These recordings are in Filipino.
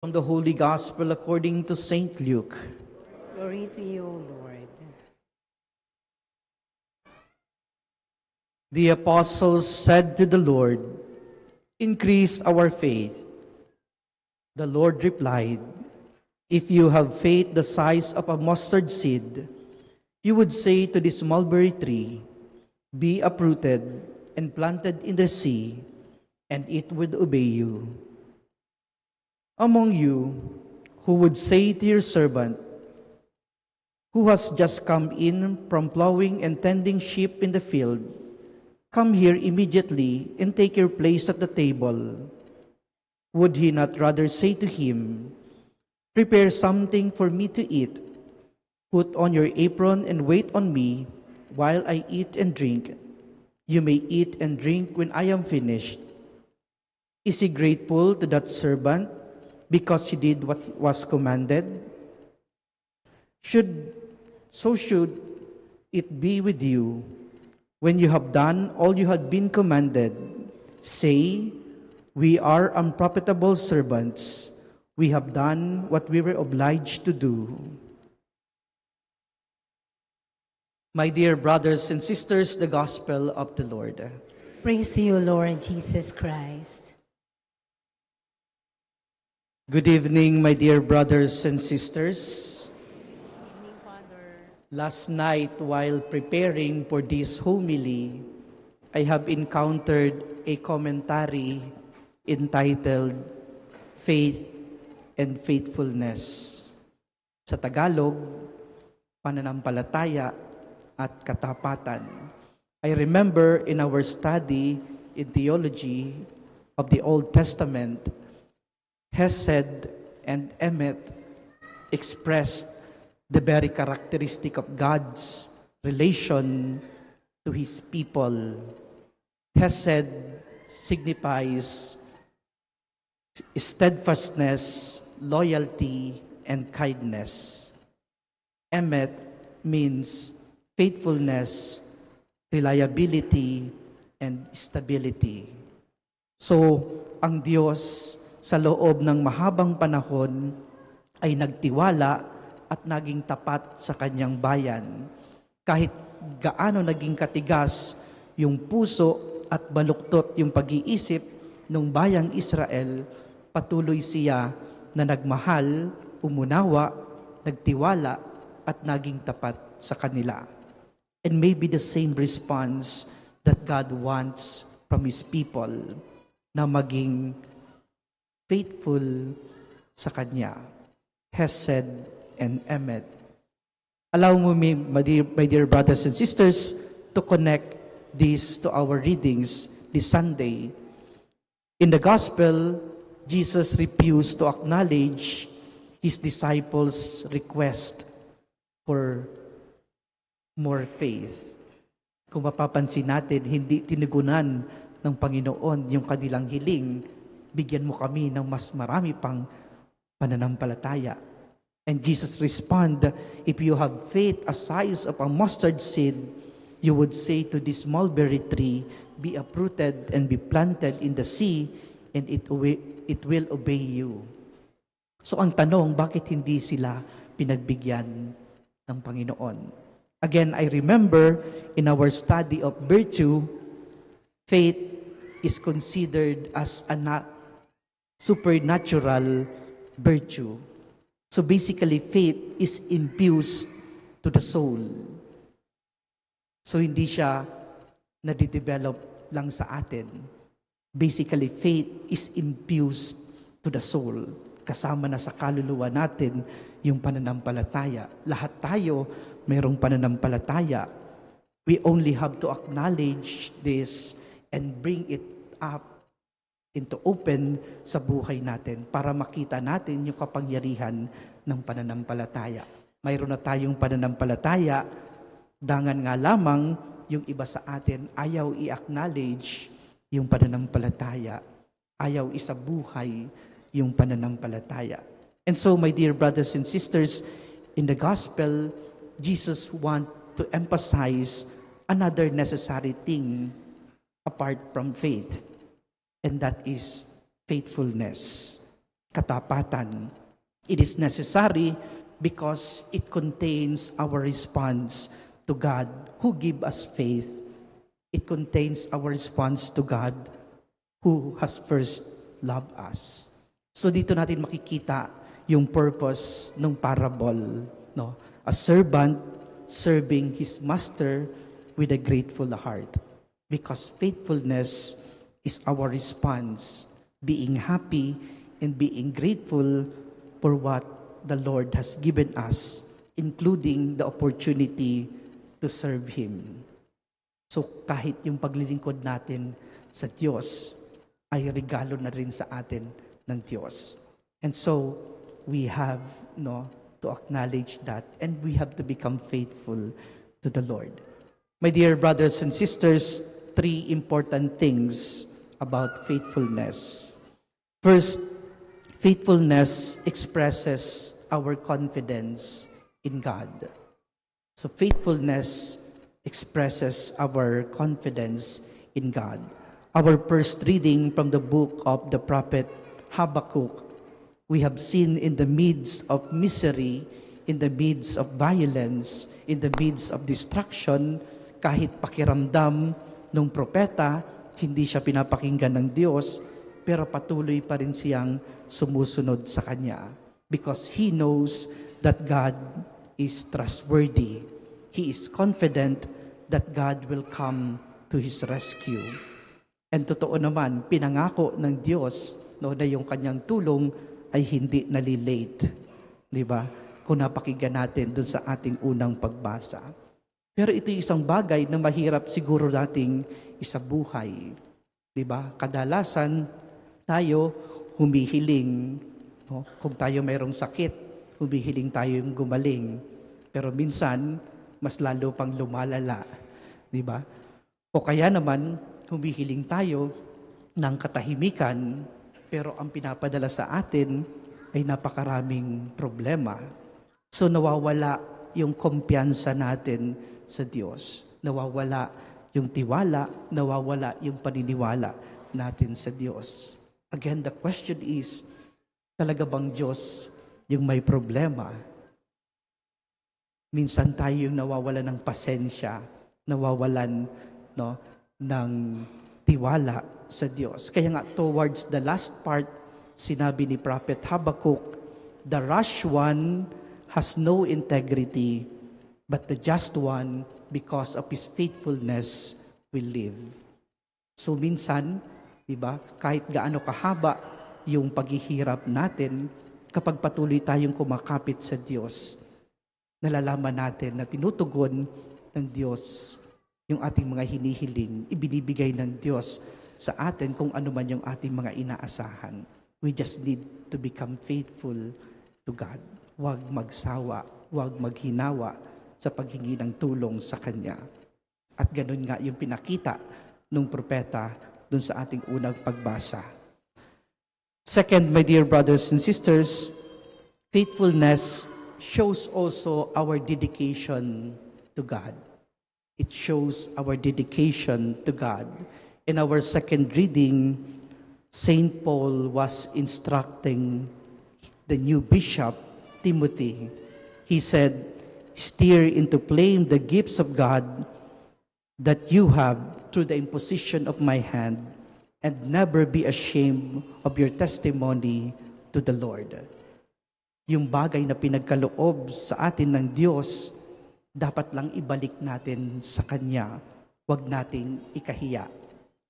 From the Holy Gospel according to Saint Luke. Glory to you, O Lord. The apostles said to the Lord, "Increase our faith." The Lord replied, "If you have faith the size of a mustard seed, you would say to this mulberry tree, 'Be uprooted and planted in the sea,' and it would obey you. Among you, who would say to your servant, who has just come in from plowing and tending sheep in the field, 'Come here immediately and take your place at the table,' would he not rather say to him, 'Prepare something for me to eat, put on your apron and wait on me while I eat and drink? You may eat and drink when I am finished'? Is he grateful to that servant because he did what was commanded? So should it be with you. When you have done all you had been commanded, say, 'We are unprofitable servants. We have done what we were obliged to do.'" My dear brothers and sisters, the Gospel of the Lord. Praise to you, Lord Jesus Christ. Good evening, my dear brothers and sisters. Evening, Father. Last night, while preparing for this homily, I have encountered a commentary entitled Faith and Faithfulness. Sa Tagalog, pananampalataya at katapatan. I remember in our study in theology of the Old Testament, Hesed and Emet expressed the very characteristic of God's relation to His people. Hesed signifies steadfastness, loyalty, and kindness. Emet means faithfulness, reliability, and stability. So, ang Diyos sa loob ng mahabang panahon ay nagtiwala at naging tapat sa kanyang bayan. Kahit gaano naging katigas yung puso at baluktot yung pag-iisip ng bayang Israel, patuloy siya na nagmahal, umunawa, nagtiwala at naging tapat sa kanila. And maybe the same response that God wants from His people, na maging faithful sa Kanya. Hesed and Emet. Allow me, my dear brothers and sisters, to connect this to our readings this Sunday. In the Gospel, Jesus refused to acknowledge His disciples' request for more faith. Kung mapapansin natin, hindi tinugunan ng Panginoon yung kanilang hiling, bigyan mo kami ng mas marami pang pananampalataya. And Jesus responded, "If you have faith as size of a mustard seed, you would say to this mulberry tree, 'Be uprooted and be planted in the sea,' and it will obey you." So ang tanong, bakit hindi sila pinagbigyan ng Panginoon? Again, I remember in our study of virtue, faith is considered as a supernatural virtue. So basically, faith is infused to the soul. So hindi siya nadidevelop lang sa atin. Basically, faith is infused to the soul. Kasama na sa kaluluwa natin yung pananampalataya. Lahat tayo mayroong pananampalataya. We only have to acknowledge this and bring it up into open sa buhay natin para makita natin yung kapangyarihan ng pananampalataya. Mayroon na tayong pananampalataya, dangan nga lamang yung iba sa atin ayaw i-acknowledge yung pananampalataya, ayaw isabuhay yung pananampalataya. And so, my dear brothers and sisters, in the Gospel, Jesus wants to emphasize another necessary thing apart from faith. And that is faithfulness. katapatan. It is necessary because it contains our response to God who give us faith. It contains our response to God who has first loved us. So dito natin makikita yung purpose ng parable, no? A servant serving his master with a grateful heart. Because faithfulness is our response, being happy and being grateful for what the Lord has given us, including the opportunity to serve Him. So kahit yung paglilingkod natin sa Diyos ay regalo na rin sa atin ng Diyos. And so we have to acknowledge that, and we have to become faithful to the Lord. My dear brothers and sisters, 3 important things about faithfulness. First, faithfulness expresses our confidence in God. So faithfulness expresses our confidence in God. Our first reading from the book of the prophet Habakkuk, we have seen in the midst of misery, in the midst of violence, in the midst of destruction, kahit pakiramdam ng propeta, hindi siya pinapakinggan ng Diyos, pero patuloy pa rin siyang sumusunod sa Kanya. Because he knows that God is trustworthy. He is confident that God will come to his rescue. And totoo naman, pinangako ng Diyos na yung Kanyang tulong ay hindi nalilate. Di ba? Kung napakinggan natin dun sa ating unang pagbasa. Pero ito yung isang bagay na mahirap siguro nating isabuhay. Di ba? Kadalasan, tayo humihiling. No? Kung tayo mayroong sakit, humihiling tayo yung gumaling. Pero minsan, mas lalo pang lumalala. Di ba? O kaya naman, humihiling tayo ng katahimikan, pero ang pinapadala sa atin ay napakaraming problema. So nawawala yung kumpiyansa natin sa Diyos. Nawawala yung tiwala, nawawala yung paniniwala natin sa Diyos. Again, the question is, talaga bang Diyos yung may problema? Minsan tayo yung nawawalan ng pasensya, nawawalan ng tiwala sa Diyos. Kaya nga towards the last part, sinabi ni Prophet Habakkuk, the rash one has no integrity, but the just one, because of his faithfulness, will live. So minsan, diba, kahit gaano kahaba yung paghihirap natin, kapag patuloy tayong kumakapit sa Diyos, nalalaman natin na tinutugon ng Diyos yung ating mga hinihiling, ibinibigay ng Diyos sa atin kung ano man yung ating mga inaasahan. We just need to become faithful to God. Huwag magsawa, huwag maghinawa sa paghingi ng tulong sa Kanya. At ganun nga yung pinakita ng propeta dun sa ating unang pagbasa. Second, my dear brothers and sisters, faithfulness shows also our dedication to God. It shows our dedication to God. In our second reading, St. Paul was instructing the new bishop, Timothy. He said, "Steer into flame the gifts of God that you have through the imposition of my hand, and never be ashamed of your testimony to the Lord." Yung bagay na pinagkaloob sa atin ng Diyos, dapat lang ibalik natin sa Kanya. Huwag nating ikahiya.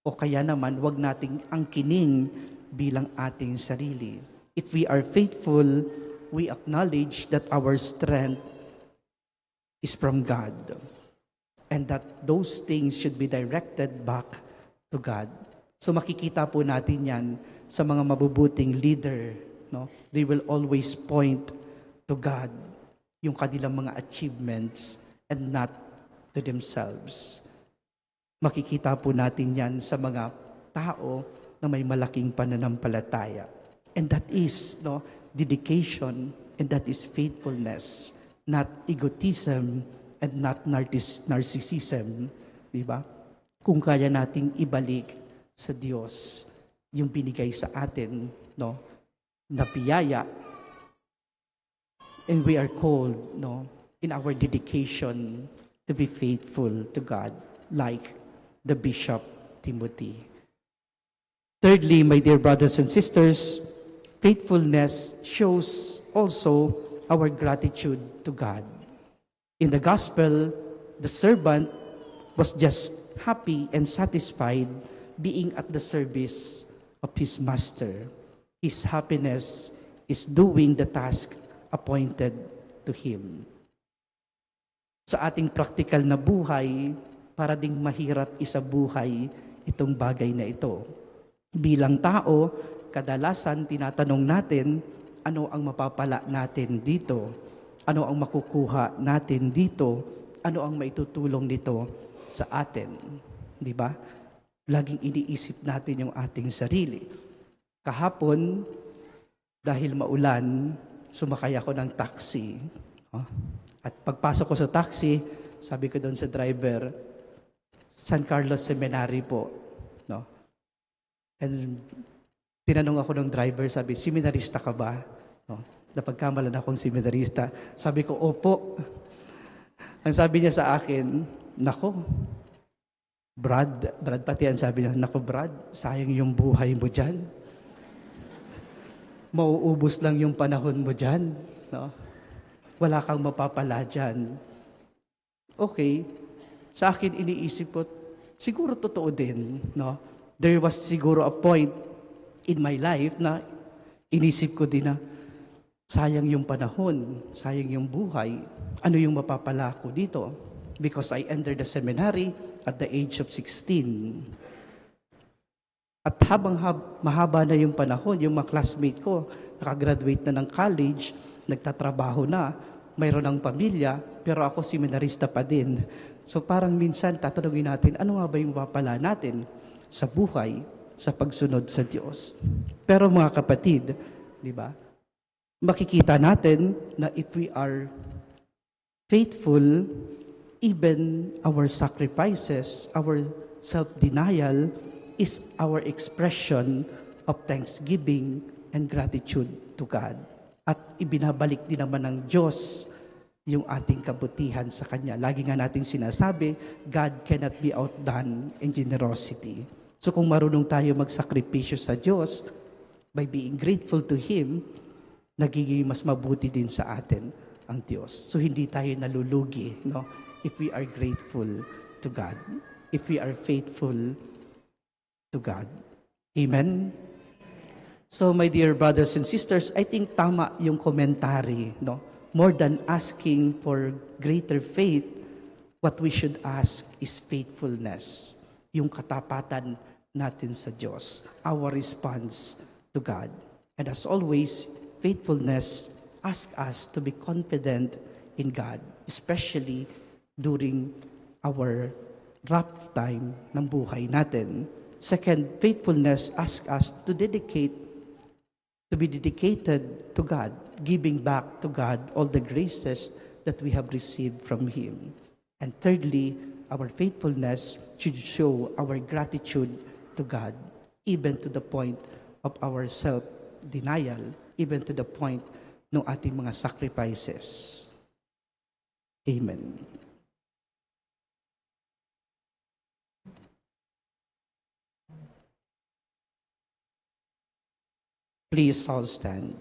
O kaya naman, huwag nating angkinin bilang ating sarili. If we are faithful, we acknowledge that our strength is from God. And that those things should be directed back to God. So makikita po natin yan sa mga mabubuting leader. No? They will always point to God, yung kanilang mga achievements, and not to themselves. Makikita po natin yan sa mga tao na may malaking pananampalataya. And that is dedication, and that is faithfulness, not egotism, and not narcissism. Diba? Kung kaya nating ibalik sa Diyos yung binigay sa atin, na biyaya. And we are called, in our dedication to be faithful to God, like the Bishop Timothy. Thirdly, my dear brothers and sisters, faithfulness shows also our gratitude to God. In the gospel, the servant was just happy and satisfied being at the service of his master. His happiness is doing the task appointed to him. Sa ating praktikal na buhay, para ding mahirap isabuhay itong bagay na ito. Bilang tao, kadalasan tinatanong natin, ano ang mapapala natin dito? Ano ang makukuha natin dito? Ano ang maitutulong nito sa atin? Di ba? Laging iniisip natin yung ating sarili. Kahapon, dahil maulan, sumakay ako ng taxi. At pagpasok ko sa taxi, sabi ko doon sa driver, San Carlos Seminary po. No? And tinanong ako ng driver, sabi, seminarista ka ba? No? Napagkamalan akong seminarista. Sabi ko, opo. Ang sabi niya sa akin, nako, Brad pati ang sabi niya, nako Brad, sayang yung buhay mo dyan. Mauubos lang yung panahon mo dyan. No? Wala kang mapapala dyan. Okay, sa akin iniisip ko, siguro totoo din, no? There was siguro a point in my life na inisip ko din na sayang yung panahon, sayang yung buhay. Ano yung mapapala ko dito? Because I entered the seminary at the age of 16. At habang mahaba na yung panahon, yung mga classmate ko, nakagraduate na ng college, nagtatrabaho na, mayroon ng pamilya, pero ako seminarista pa din. So parang minsan tatanungin natin, ano nga ba yung mapapala natin sa buhay, sa pagsunod sa Diyos? Pero mga kapatid, di ba? Makikita natin na if we are faithful, even our sacrifices, our self-denial is our expression of thanksgiving and gratitude to God. At ibinabalik din naman ng Diyos yung ating kabutihan sa Kanya. Lagi nga nating sinasabi, God cannot be outdone in generosity. So kung marunong tayo magsakripisyo sa Diyos, by being grateful to Him, nagiging mas mabuti din sa atin ang Diyos. So hindi tayo nalulugi, no? If we are grateful to God. If we are faithful to God. Amen? So my dear brothers and sisters, I think tama yung commentary, no? More than asking for greater faith, what we should ask is faithfulness. Yung katapatan natin sa Diyos. Our response to God. And as always, faithfulness asks us to be confident in God, especially during our rough time ng buhay natin. Second, faithfulness asks us to be dedicated to God, giving back to God all the graces that we have received from Him. And thirdly, our faithfulness should show our gratitude to God, even to the point of our self-denial, even to the point ng ating mga sacrifices. Amen. Please all stand.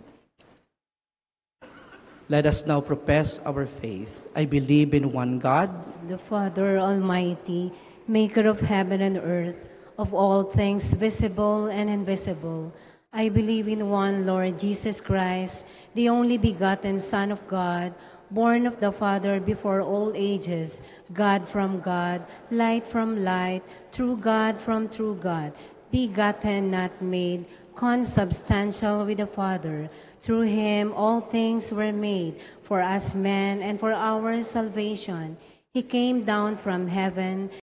Let us now profess our faith. I believe in one God, The Father Almighty, maker of heaven and earth, of all things visible and invisible. I believe in one Lord Jesus Christ, the only begotten Son of God, born of the Father before all ages, God from God, light from light, true God from true God, begotten, not made, consubstantial with the Father. Through Him all things were made, for us men and for our salvation. He came down from heaven